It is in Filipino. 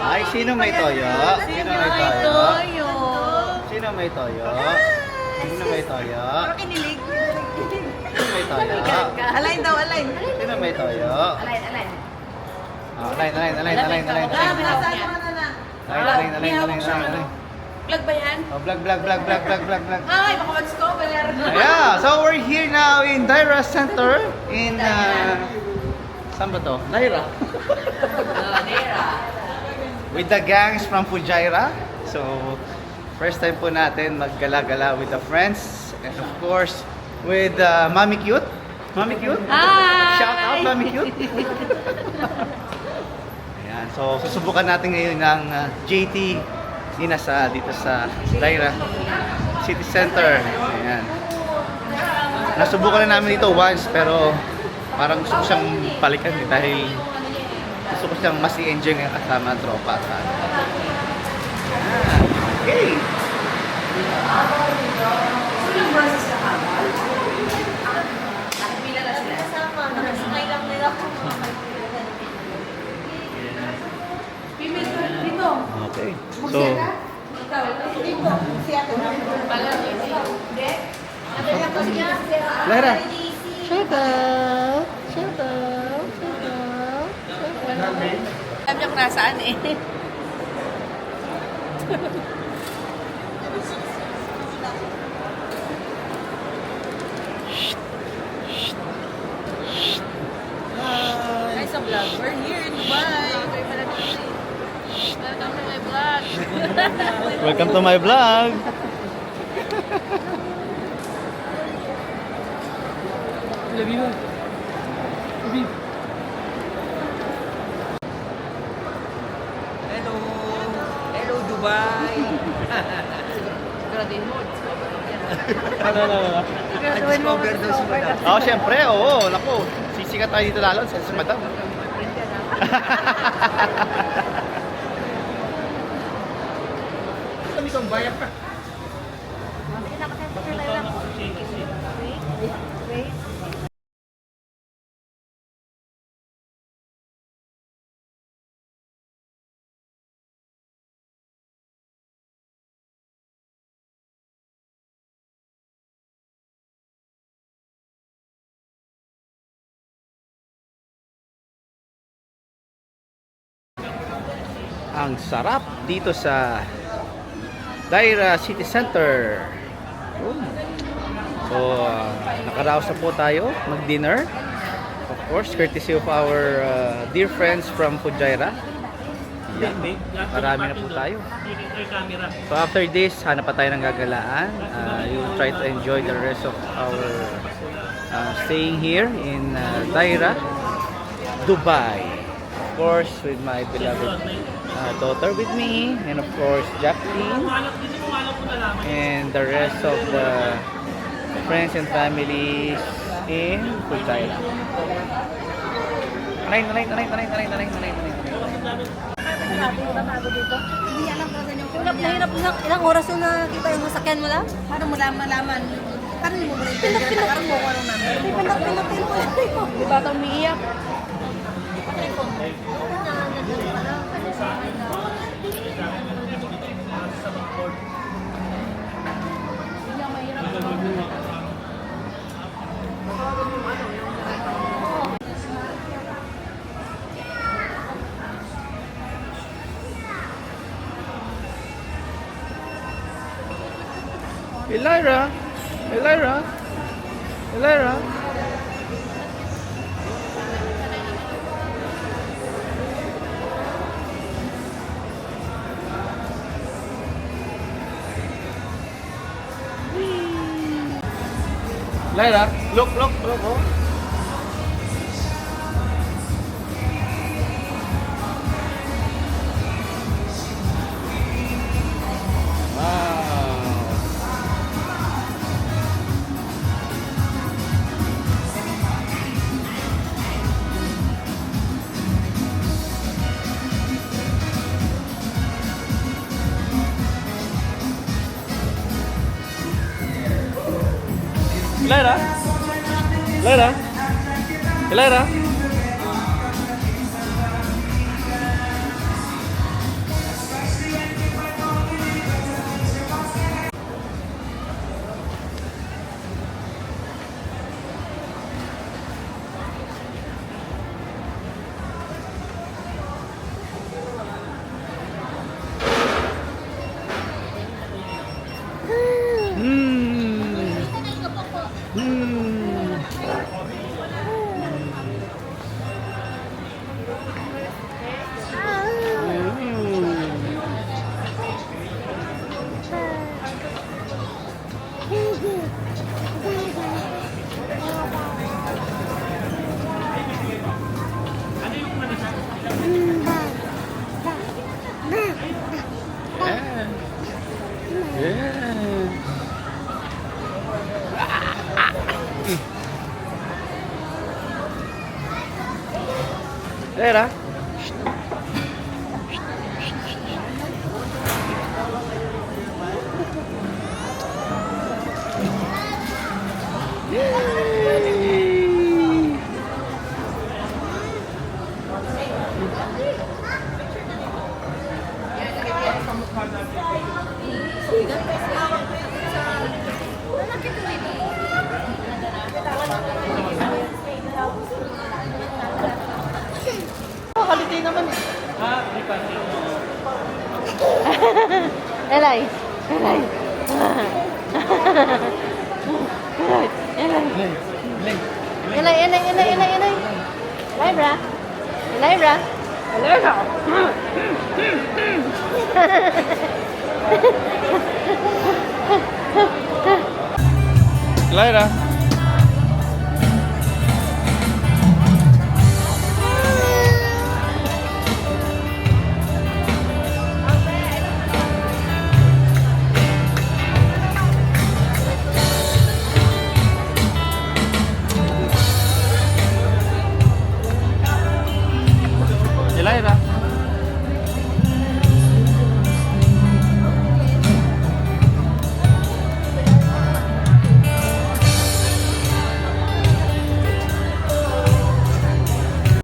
Ay, sino may toyo? Sino may toyo? Sino may toyo? Sino may toyo? Parang kinilig. Sino may toyo? Align daw, align. Sino may toyo? Alay. Oh, align. Vlog ba yan? Oh, vlog. Ay, baka mag-stop. Yeah, so we're here now in Daira Center in saan ba to? Daira. With the gangs from Fujairah. So first time po natin maggala-gala with the friends and of course with Mami Cute. Mami Cute? Hi! Shout out Mami Cute. Ayan, so susubukan natin ngayon ng JT Inasa dito sa Daira City Center. Ayan. Nasubukan na namin ito once pero parang gusto ko siyang balikan dahil gusto ko siyang mas i-enjoy ng kasama ang tropa. Okay. Okay. So, Lara. Alam niyo kung nasaan eh. Ay, sa vlog. We're here in Dubai. Welcome to my vlog. Welcome to my vlog. Hello, Dubai. Siguraduhin mo. Discover daw si Madam. Oh, syempre, oo. Naku, sisikat tayo dito lalo sa si Madam. Kami kang bayak ka. Ang sarap dito sa Daira City Center. So, nakaraos na po tayo mag-dinner. Of course, courtesy of our dear friends from Fujairah. Yan. Marami na po tayo. So after this, hanap pa tayo ng gagalaan. You'll try to enjoy the rest of our staying here in Daira, Dubai. Of course, with my beloved daughter with me, and of course Jacqueline, and the rest of the friends and families in Fujairah. Alay. Hindi alam ka sa inyo. Hirap. Ilang oras yung nakita yung masakyan mo lang? Paano mo malaman? Paano mo mo rin? Pinag-pinag. Parang mo ano namin. Pinag-pinag. Di ba ito umiiyak? Elira. Lyra, look. Oh. Lyra. Lyra. Yay! Holiday naman eh. Elay. Elay. Elay. Elay, elay, elay, elay, elay. Elay, bra. Elay, bra. Elay, bra. Lyra. Lyra.